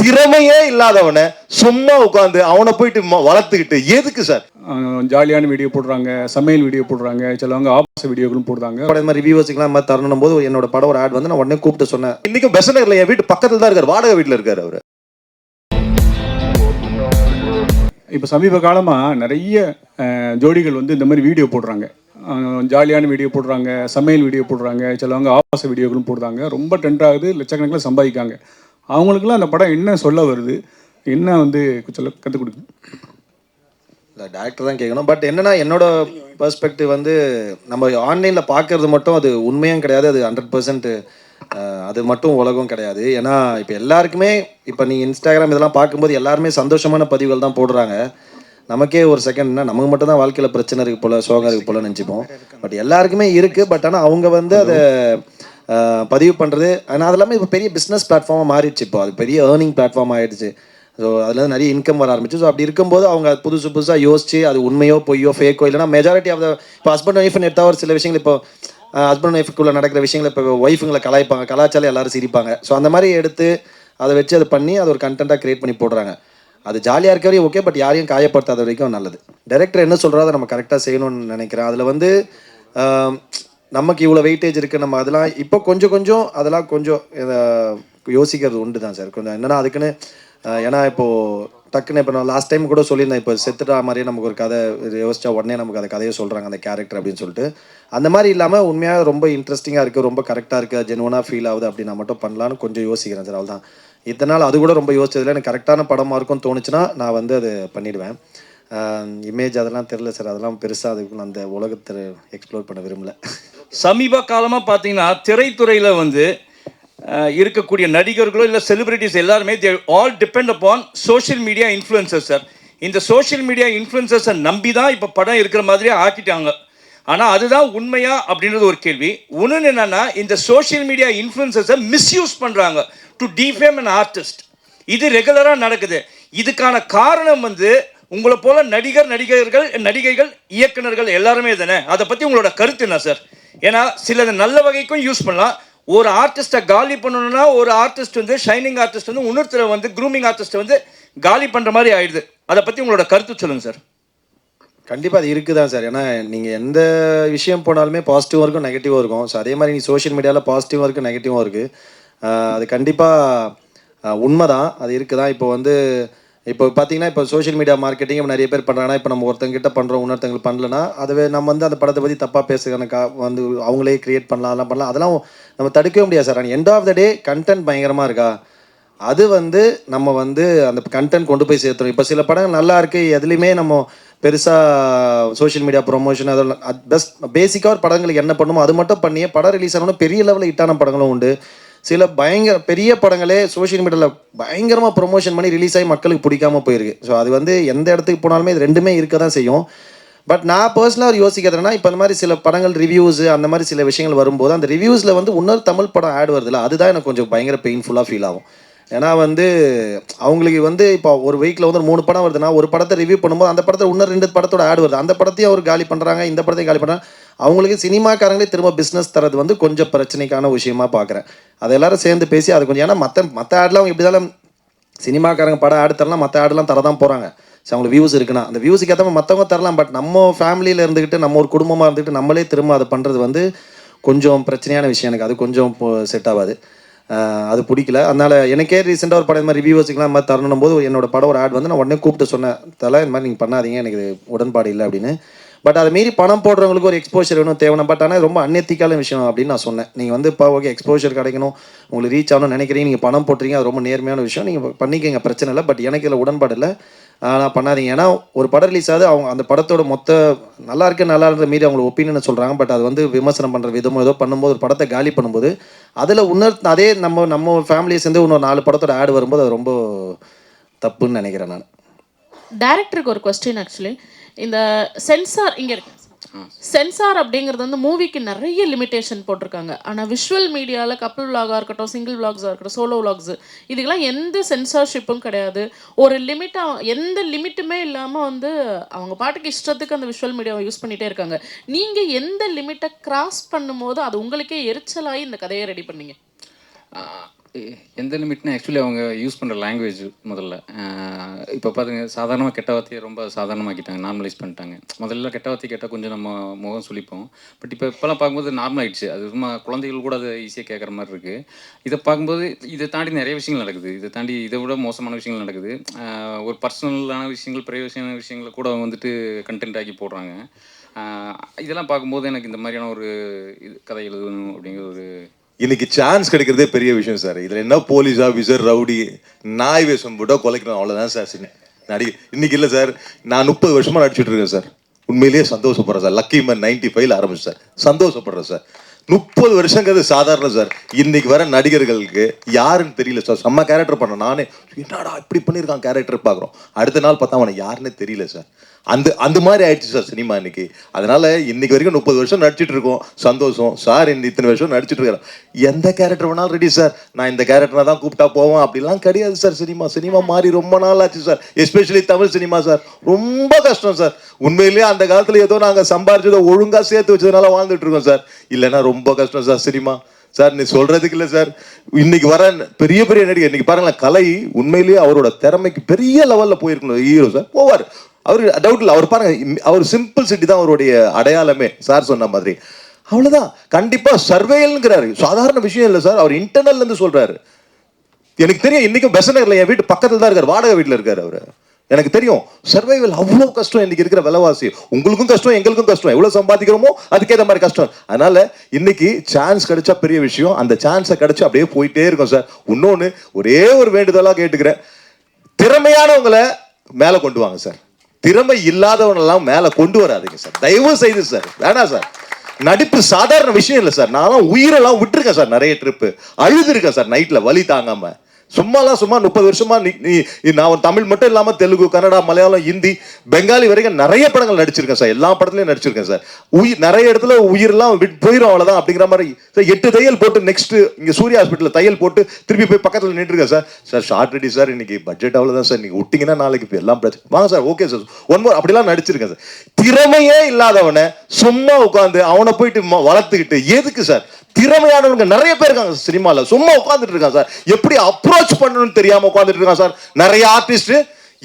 திறமையே இல்லாதவனை சும்மா உட்காந்து அவனை போயிட்டு வளர்த்துக்கிட்டு எதுக்கு சார்? ஜாலியான வீடியோ போடுறாங்க, சமையல் வீடியோ போடுறாங்க, சிலவங்க ஆபாச வீடியோக்களும் போடுறாங்க. படம் மாதிரி ரிவ்யூவர்ஸ்க்குலாம் மாதிரி தரணும் போது என்னோட படம் ஒரு ஆட் வந்து நான் உடனே கூப்பிட்டு சொன்னேன். இன்னைக்கும் பெசன்ட் நகர்ல என் வீட்டு பக்கத்துல தான் இருக்காரு, வாடகை வீட்டில் இருக்காரு அவரு. இப்போ சமீப காலமாக நிறைய ஜோடிகள் வந்து இந்த மாதிரி வீடியோ போடுறாங்க, ஜாலியான வீடியோ போடுறாங்க, சமையல் வீடியோ போடுறாங்க, சிலவங்க ஆபாச வீடியோக்களும் போடுறாங்க. ரொம்ப ட்ரெண்ட் ஆகுது, லட்சக்கணக்கில் சம்பாதிக்காங்க. அவங்களுக்குலாம் அந்த படம் என்ன சொல்ல வருது, என்ன வந்து சொல்ல கற்றுக் கொடுக்கு? இல்லை, டேரக்டர் தான் கேட்கணும். பட் என்னன்னா என்னோட பெர்ஸ்பெக்டிவ் வந்து நம்ம ஆன்லைனில் பார்க்கறது மட்டும் அது உண்மையும் கிடையாது, அது 100% அது மட்டும் உலகம் கிடையாது. ஏன்னா இப்போ எல்லாருக்குமே இப்போ நீங்கள் இன்ஸ்டாகிராம் இதெல்லாம் பார்க்கும்போது எல்லாருமே சந்தோஷமான பதிவுகள் தான் போடுறாங்க. நமக்கே ஒரு செகண்ட்னா நமக்கு மட்டும் தான் வாழ்க்கையில் பிரச்சனை இருக்குது போல், சோகம் இருக்குது போல் நினச்சிப்போம். பட் எல்லாருக்குமே இருக்குது. பட் ஆனால் அவங்க வந்து அதை பதிவு பண்ணுறது, ஆனால் அது எல்லாமே இப்போ பெரிய பிஸ்னஸ் பிளாட்ஃபார்மாக மாறிடுச்சு. இப்போ அது பெரிய ஏர்னிங் பிளாட்ஃபார்ம் ஆகிடுச்சு. ஸோ அதில் நிறைய இன்கம் வர ஆரம்பிச்சு. ஸோ அப்படி இருக்கும்போது அவங்க புதுசாக யோசிச்சு அது உண்மையோ பொய்யோ ஃபேக்கோ இல்லைனா மெஜாரிட்டி ஆஃப் த இப்போ ஹஸ்பண்ட் ஒய்ஃப்னு எடுத்தால் ஒரு சில விஷயங்கள் இப்போ ஹஸ்பண்ட் ஒய்ஃபுக்குள்ளே நடக்கிற விஷயங்கள் இப்போ ஒய்ஃபுங்களை கலாய்ப்பாங்க, கலாச்சாரம் எல்லாரும் சிரிப்பாங்க. ஸோ அந்த மாதிரி எடுத்து அதை வச்சு அதை பண்ணி அது ஒரு கண்டென்ட்டாக க்ரியேட் பண்ணி போடுறாங்க. அது ஜாலியாக இருக்க வரையும் ஓகே, பட் யாரையும் காயப்படுத்தாத வரைக்கும் நல்லது. டைரக்டர் என்ன சொல்கிறோ அதை நம்ம கரெக்டாக செய்யணும்னு நினைக்கிறேன். அதில் வந்து நமக்கு இவ்வளோ வெயிட்டேஜ் இருக்குது, நம்ம அதெல்லாம் இப்போ கொஞ்சம் அதெல்லாம் கொஞ்சம் யோசிக்கிறது உண்டு தான் சார். கொஞ்சம் என்னென்னா அதுக்குன்னு ஏன்னா இப்போது டக்குன்னு இப்போ நான் லாஸ்ட் டைம் கூட சொல்லியிருந்தேன், இப்போ செத்துட்டா மாதிரியே நமக்கு ஒரு கதை யோசிச்சா உடனே நமக்கு அந்த கதையை சொல்கிறாங்க அந்த கேரக்டர் அப்படின்னு சொல்லிட்டு. அந்த மாதிரி இல்லாமல் உண்மையாக ரொம்ப இன்ட்ரெஸ்டிங்காக இருக்குது, ரொம்ப கரெக்டாக இருக்குது, ஜெனுவனாக ஃபீல் ஆகுது அப்படின்னா மட்டும் பண்ணலான்னு கொஞ்சம் யோசிக்கிறேன் சார். அவ்வளோதான். இத்தனை நாள் அது கூட ரொம்ப யோசிச்சதில்லை. எனக்கு கரெக்டான படமாக இருக்கும்னு தோணுச்சுன்னா நான் வந்து அது பண்ணிவிடுவேன். இமேஜ் அதெல்லாம் தெரில சார், அதெல்லாம் பெருசாக அதுக்கு அந்த உலகத்தை எக்ஸ்ப்ளோர் பண்ண விரும்பல. சமீப காலமாக பார்த்தீங்கன்னா திரைத்துறையில் வந்து இருக்கக்கூடிய நடிகர்களோ இல்லை செலிபிரிட்டிஸ் எல்லாருமே they all depend upon social media influencers sir. இந்த சோஷியல் மீடியா இன்ஃப்ளூயன்சர்ஸை நம்பி தான் இப்போ படம் இருக்கிற மாதிரியே ஆக்கிட்டாங்க. ஆனால் அதுதான் உண்மையா அப்படின்றது ஒரு கேள்வி. ஒன்று என்னென்னா, இந்த சோஷியல் மீடியா இன்ஃப்ளூயன்சர்ஸை மிஸ்யூஸ் பண்ணுறாங்க டு டிஃபேம் அன் ஆர்டிஸ்ட். இது ரெகுலராக நடக்குது. இதுக்கான காரணம் வந்து உங்களை போல நடிகைகள், இயக்குநர்கள் எல்லாருமே தானே. அதை பற்றி உங்களோட கருத்து என்ன சார்? ஏன்னா சிலது நல்ல வகைக்கும் யூஸ் பண்ணலாம். ஒரு ஆர்டிஸ்ட்டை காலி பண்ணணும்னா ஒரு ஆர்டிஸ்ட் வந்து ஷைனிங் ஆர்டிஸ்ட் வந்து இன்னொருத்தரை வந்து க்ரூமிங் ஆர்டிஸ்ட்டை வந்து காலி பண்ணுற மாதிரி ஆயிடுது. அதை பற்றி உங்களோட கருத்து சொல்லுங்கள் சார். கண்டிப்பாக அது இருக்குது தான் சார். ஏன்னா நீங்கள் எந்த விஷயம் போனாலுமே பாசிட்டிவாக இருக்கும், நெகட்டிவாக இருக்கும். ஸோ அதே மாதிரி நீங்கள் சோஷியல் மீடியாவில் பாசிட்டிவாக இருக்குது, நெகட்டிவாக இருக்குது. அது கண்டிப்பாக உண்மை தான், அது இருக்குது தான். இப்போ வந்து இப்போ பார்த்தீங்கன்னா இப்போ சோஷியல் மீடியா மார்க்கெட்டிங் இப்போ நிறைய பேர் பண்ணுறாங்கன்னா, இப்போ நம்ம ஒருத்தங்கிட்ட பண்ணுறோம், இன்னொருத்தங்களுக்கு பண்ணலன்னா அதுவே நம்ம வந்து அந்த படத்தை பற்றி தப்பாக பேசுகிறதுக்கு வந்து அவங்களே க்ரியேட் பண்ணலாம், அதெல்லாம் பண்ணலாம். அதெல்லாம் நம்ம தடுக்கவே முடியாது சார். ஆனால் end of the day content பயங்கரமாக இருக்கா, அது வந்து நம்ம வந்து அந்த கண்டென்ட் கொண்டு போய் சேர்த்துறோம். இப்போ சில படங்கள் நல்லா இருக்குது, எதுலேயுமே நம்ம பெருசாக சோஷியல் மீடியா ப்ரொமோஷன் அதெல்லாம் பெஸ்ட் பேசிக்காக ஒரு படங்களுக்கு என்ன பண்ணுமோ அது மட்டும் பண்ணியே படம் ரிலீஸ் ஆகணும். பெரிய லெவலில் ஹிட்டான படங்களும் உண்டு. சில பயங்கர பெரிய படங்களே சோஷியல் மீடியாவில் பயங்கரமாக ப்ரொமோஷன் பண்ணி ரிலீஸ் ஆகி மக்களுக்கு பிடிக்காமல் போயிருக்கு. ஸோ அது வந்து எந்த இடத்துக்கு போனாலுமே இது ரெண்டுமே இருக்க தான் செய்யும். பட் நான் பர்சனலாக ஒரு யோசிக்கிறதுனா, இப்போ அந்த மாதிரி சில படங்கள் ரிவ்யூஸ் அந்த மாதிரி சில விஷயங்கள் வரும்போது அந்த ரிவ்யூஸில் வந்து இன்னொரு தமிழ் படம் ஆட் வருதுல்ல, அதுதான் எனக்கு கொஞ்சம் பயங்கர பெயின்ஃபுல்லாக ஃபீல் ஆகும். ஏன்னா வந்து அவங்களுக்கு வந்து இப்போ ஒரு வீக்கில் வந்து 3 படம் வருதுன்னா ஒரு படத்தை ரிவ்யூ பண்ணும்போது அந்த படத்தில் இன்னும் 2 படத்தோட ஆட் வருது. அந்த படத்தையும் அவர் காலி பண்ணுறாங்க, இந்த படத்தையும் காலி பண்ணுறாங்க. அவங்களுக்கு சினிமாக்காரங்களே திரும்ப பிஸ்னஸ் தரது வந்து கொஞ்சம் பிரச்சனைக்கான விஷயமா பார்க்குறேன். அதை எல்லாரும் சேர்ந்து பேசி அது கொஞ்சம், ஏன்னா மற்ற ஆட்லாம் அவங்க எப்படி இருந்தாலும் சினிமாக்காரங்க படம் ஆடு தரலாம், மற்ற ஆடெல்லாம் தரதான் போகிறாங்க. ஸோ அவங்களுக்கு வியூஸ் இருக்குன்னா அந்த வியூஸுக்கு ஏற்ற மாதிரி மற்றவங்க தரலாம். பட் நம்ம ஃபேமிலியில் இருந்துக்கிட்டு நம்ம ஒரு குடும்பமாக இருந்துக்கிட்டு நம்மளே திரும்ப அதை பண்ணுறது வந்து கொஞ்சம் பிரச்சனையான விஷயம். எனக்கு அது கொஞ்சம் செட் ஆகாது, அது பிடிக்கல. அதனால் எனக்கே ரீசெண்டாக ஒரு படம் இந்த மாதிரி ரிவ்யூவர்ஸுக்குலாம் இந்த மாதிரி தரணும் போது என்னோட படம் ஒரு ஆட் வந்து நான் உடனே கூப்பிட்டு சொன்னேன், தலை இந்த மாதிரி நீங்கள் பண்ணாதீங்க, எனக்கு உடன்பாடு இல்லை அப்படின்னு. பட் அதை மீறி பணம் போடுறவங்களுக்கு ஒரு எக்ஸ்போஷர் வேணும், தேவையான. பட் ஆனால் ரொம்ப அன்எத்திக்கான விஷயம் அப்படின்னு நான் சொன்னேன். நீங்கள் வந்து இப்போ ஓகே எக்ஸ்போஷர் கிடைக்கணும், உங்களுக்கு ரீச் ஆகணும்னு நினைக்கிறீங்க, நீங்கள் பணம் போட்டுறீங்க, அது ரொம்ப நேர்மையான விஷயம், நீங்கள் பண்ணிக்கங்க, பிரச்சனை இல்லை. பட் எனக்கு இதில் உடன்பாடு இல்லை, நான் பண்ணாதீங்க. ஏன்னா ஒரு படம் ரிலீஸ் ஆகுது, அவங்க அந்த படத்தோட மொத்த நல்லா இருக்கிற மீறி அவங்களோட ஒப்பீனியனை சொல்கிறாங்க. பட் அது வந்து விமர்சனம் பண்ணுற விதமோ ஏதோ பண்ணும்போது ஒரு படத்தை காலி பண்ணும்போது அதில் இன்னொரு அதே நம்ம ஃபேமிலியை சேர்ந்து இன்னொரு 4 படத்தோட ஆடு வரும்போது அது ரொம்ப தப்புன்னு நினைக்கிறேன் நான். டைரக்டருக்கு ஒரு கொஸ்டின். ஆக்சுவலி இந்த சென்சார் இங்கே இருக்கு, சென்சார் அப்படிங்கிறது வந்து மூவிக்கு நிறைய லிமிட்டேஷன் போட்டிருக்காங்க. ஆனால் விஷுவல் மீடியாவில் கப்பிள் விளாகாக இருக்கட்டும், சிங்கிள் விளாக்ஸாக இருக்கட்டும், சோலோ விளாக்ஸு, இதுக்கெல்லாம் எந்த சென்சார்ஷிப்பும் கிடையாது. ஒரு லிமிட்டாக எந்த லிமிட்டுமே இல்லாமல் வந்து அவங்க பாட்டுக்கு இஷ்டத்துக்கு அந்த விஷுவல் மீடியாவை யூஸ் பண்ணிகிட்டே இருக்காங்க. நீங்கள் எந்த லிமிட்டை கிராஸ் பண்ணும்போது அது உங்களுக்கே எரிச்சலாகி இந்த கதையை ரெடி பண்ணீங்க? எந்த லிமிட்னா ஆக்சுவலி அவங்க யூஸ் பண்ணுற லாங்குவேஜ் முதல்ல இப்போ பார்த்துங்க சாதாரணமாக கெட்ட வார்த்தையை ரொம்ப சாதாரணமாக்கிட்டாங்க, நார்மலைஸ் பண்ணிட்டாங்க. முதல்ல கெட்ட வார்த்தை கேட்டால் கொஞ்சம் நம்ம முகம் சுளிப்போம். பட் இப்போல்லாம் பார்க்கும்போது நார்மல் ஆகிடுச்சு. அது சும்மா குழந்தைகள் கூட அதை ஈஸியாக கேட்குற மாதிரி இருக்குது. இதை பார்க்கும்போது இதை தாண்டி நிறைய விஷயங்கள் நடக்குது. இதை தாண்டி இதை விட மோசமான விஷயங்கள் நடக்குது. ஒரு பர்சனலான விஷயங்கள், பிரைவசியான விஷயங்களை கூட வந்துட்டு கண்டென்ட் ஆக்கி போடுறாங்க. இதெல்லாம் பார்க்கும்போது எனக்கு இந்த மாதிரியான ஒரு கதை எழுதணும் அப்படிங்கிற ஒரு இன்னைக்கு சான்ஸ் கிடைக்கிறதே பெரிய விஷயம் சார். இதில் என்ன போலீஸ் ஆஃபீஸர், ரவுடி, நாய் வேஷம் போட்டால் கொலைக்கணும், அவ்வளோதான் சார். இன்னைக்கு இல்லை சார், நான் 30 வருஷமாக நடிச்சுட்டு இருக்கேன் சார். உண்மையிலேயே சந்தோஷப்படுறேன் சார். லக்கி மேன் 95ல் ஆரம்பிச்சு சார். சந்தோஷப்படுறேன் சார். 30 வருஷங்கிறது சாதாரண சார். இன்னைக்கு வர நடிகர்களுக்கு யாருன்னு தெரியல சார். செம்ம கேரக்டர் பண்ண நானே என்னடா இப்படி பண்ணியிருக்கான் கேரக்டர் பார்க்குறோம். அடுத்த நாள் பார்த்தா அவனை யாருன்னே தெரியல சார். அந்த மாதிரி ஆயிடுச்சு சார் சினிமா இன்னைக்கு. அதனால இன்னைக்கு வரைக்கும் 30 வருஷம் நடிச்சிட்டு இருக்கோம். சந்தோஷம் சார். இத்தனை வருஷம் நடிச்சிட்டு இருக்கிறேன். எந்த கேரக்டர் வேணாலும் ரெடி சார். நான் இந்த கேரக்டரை தான் கூப்பிட்டா போவேன் அப்படிலாம் கிடையாது சார். சினிமா மாறி ரொம்ப நாள் ஆச்சு sir. Especially Tamil cinema sir. ரொம்ப கஷ்டம் சார். உண்மையிலேயே அந்த காலத்துல ஏதோ நாங்கள் சம்பாரிச்சதோ ஒழுங்கா சேர்த்து வச்சதுனால வாழ்ந்துட்டு இருக்கோம் சார். இல்லைன்னா ரொம்ப கஷ்டம் சார் சினிமா சார். நீ சொல்றதுக்கு இல்லை சார். இன்னைக்கு வர பெரிய பெரிய நடிகர் இன்னைக்கு பாருங்களேன், கலை உண்மையிலேயே அவரோட திறமைக்கு பெரிய லெவல்ல போயிருக்கணும் ஹீரோ சார். போவார் அவர், டவுட் இல்லை. அவர் பாருங்க, அவர் சிம்பிள் சிட்டி தான் அவருடைய அடையாளமே சார் சொன்ன மாதிரி. அவ்வளவுதான். கண்டிப்பா சர்வேல்ங்கிறாரு, சாதாரண விஷயம் இல்லை சார். அவர் இன்டர்னல்ல இருந்து சொல்றாரு. எனக்கு தெரியும், இன்னைக்கும் பெசநகர்ல என் வீட்டு பக்கத்துல தான் இருக்காரு, வாடகை வீட்டுல இருக்காரு அவரு. எனக்கு தெரியும் சர்வைவல் அவ்வளவு கஷ்டம். இன்னைக்கு இருக்கிற விலைவாசி உங்களுக்கும் கஷ்டம், எங்களுக்கும் கஷ்டம். எவ்வளவு சம்பாதிக்கிறோமோ அதுக்கேற்ற மாதிரி கஷ்டம். அதனால இன்னைக்கு சான்ஸ் கிடைச்சா பெரிய விஷயம். அந்த சான்ஸை கிடைச்சு அப்படியே போயிட்டே இருக்கும் சார். இன்னொன்னு ஒரே ஒரு வேண்டுதலா கேட்டுக்கிறேன், திறமையானவங்களை மேல கொண்டு வாங்க சார். திறமை இல்லாதவனெல்லாம் மேல கொண்டு வராதீங்க சார், தயவு செய்து சார். வேணாம் சார். நடிப்பு சாதாரண விஷயம் இல்லை சார். நான் உயிரெல்லாம் விட்டுருக்கேன் சார். நிறைய ட்ரிப்பு அழுது இருக்கேன் சார் நைட்ல வலி தாங்காம. சும்மா 30 வருஷமா நான் தமிழ் மட்டும் இல்லாம தெலுங்கு, கன்னடா, மலையாளம், ஹிந்தி, பெங்காலி வரைக்கும் நிறைய படங்கள் நடிச்சிருக்கேன் சார். எல்லா படத்துலயும் நடிச்சிருக்கேன் சார். நிறைய இடத்துல உயிரெல்லாம் போயிடும், அவ்வளவுதான் அப்படிங்கிற மாதிரி. 8 தையல் போட்டு நெக்ஸ்ட் இங்க சூர்யா ஹாஸ்பிட்டல் தையல் போட்டு திருப்பி போய் பக்கத்துல நின்றுருக்கேன் sir. Sir shot ready sir. இன்னைக்கு பட்ஜெட் அவ்வளவுதான் சார். நீங்க விட்டீங்கன்னா நாளைக்கு இப்போ எல்லாம் பிரச்சனை. வாங்க sir. Okay sir. One more அப்படிலாம் நடிச்சிருக்கேன் சார். திறமையே இல்லாதவனை சும்மா உட்காந்து அவனை போயிட்டு வளர்த்துக்கிட்டு எதுக்கு சார்? திறமையானவங்க நிறைய பேர் இருக்காங்க சினிமால, சும்மா உட்காந்துட்டு இருக்காங்க சார். எப்படி அப்ரோச் பண்ணணும்னு தெரியாம உட்காந்துட்டு இருக்காங்க சார். நிறைய ஆர்டிஸ்ட்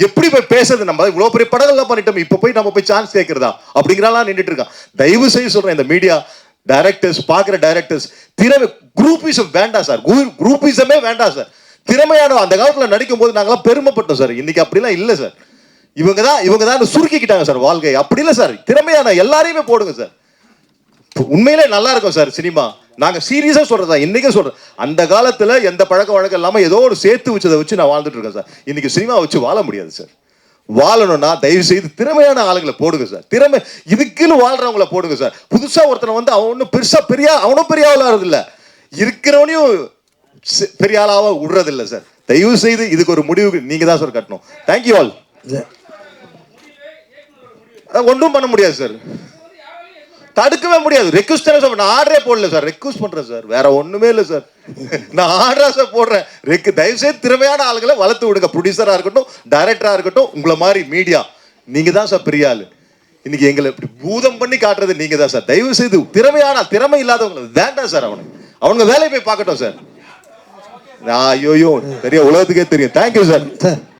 எப்படி போய் பேசுறது, நம்ம இவ்வளவு பெரிய படங்கள்லாம் பண்ணிட்டோம், இப்ப போய் நம்ம போய் சான்ஸ் கேட்கறதா அப்படிங்கிறலாம் நின்றுட்டு இருக்கான். தயவு செய்து சொல்றேன், இந்த மீடியா டைரக்டர்ஸ், பாக்குற டைரக்டர்ஸ், திறமை குரூப்பிசம் வேண்டாம் சார். குரூப்பிசமே வேண்டாம் சார். திறமையான அந்த காலத்துல நடிக்கும் போது நாங்களாம் பெருமைப்பட்டோம் சார். இன்னைக்கு அப்படிலாம் இல்லை சார். இவங்க தான் சுருக்கிக்கிட்டாங்க சார் வாழ்க்கை. அப்படி இல்லை சார். திறமையான எல்லாரையுமே போடுங்க சார். உண்மையிலே நல்லா இருக்கும் சார் சினிமா. நாங்க சீரியஸா சொல்றதா, இன்னைக்கே சொல்றேன். அந்த காலத்துல எந்த பழக்க வழக்கம் இல்லாம ஏதோ ஒரு சேர்த்து வச்சதை வச்சு நான் வாழ்ந்துட்டு இருக்கேன் சார். இன்னைக்கு சினிமா வச்சு வாழ முடியாது சார். வாழணும்னா தயவு செய்து திறமையான ஆளுங்களை போடுங்க சார். திறமை இதுக்குன்னு வாழ்றவங்களை போடுங்க சார். புதுசா ஒருத்தனை வந்து அவன் ஒன்றும் பெருசா அவனும் பெரிய ஆளா இல்ல, இருக்கிறவனையும் பெரிய ஆளாவா விடுறது இல்லை சார். தயவு செய்து இதுக்கு ஒரு முடிவு நீங்க தான் சார் கட்டணும். Thank you all. ஒன்றும் பண்ண முடியாது சார், தடுக்கவே முடியாது. ரெக்வஸ்ட் நான் ஆர்டரே போடல சார். ரெக்வஸ்ட் பண்றேன் சார், வேற ஒண்ணுமே இல்லை சார். நான் ஆர்டரா சார் போடுறேன். தயவு செய்து திறமையான ஆளுகளை வளர்த்து விடுங்க. ப்ரொடியூசரா இருக்கட்டும், டைரக்டரா இருக்கட்டும், உங்களை மாதிரி மீடியா நீங்க தான் சார் பெரிய ஆளு. இன்னைக்கு எங்களை இப்படி பூதம் பண்ணி காட்டுறது நீங்க தான் சார். தயவு செய்து திறமை இல்லாதவங்களை வேண்டாம் சார். அவனுங்க வேலையை போய் பார்க்கட்டும் சார். ஐயோ பெரிய உலகத்துக்கே தெரியும். Thank you sir.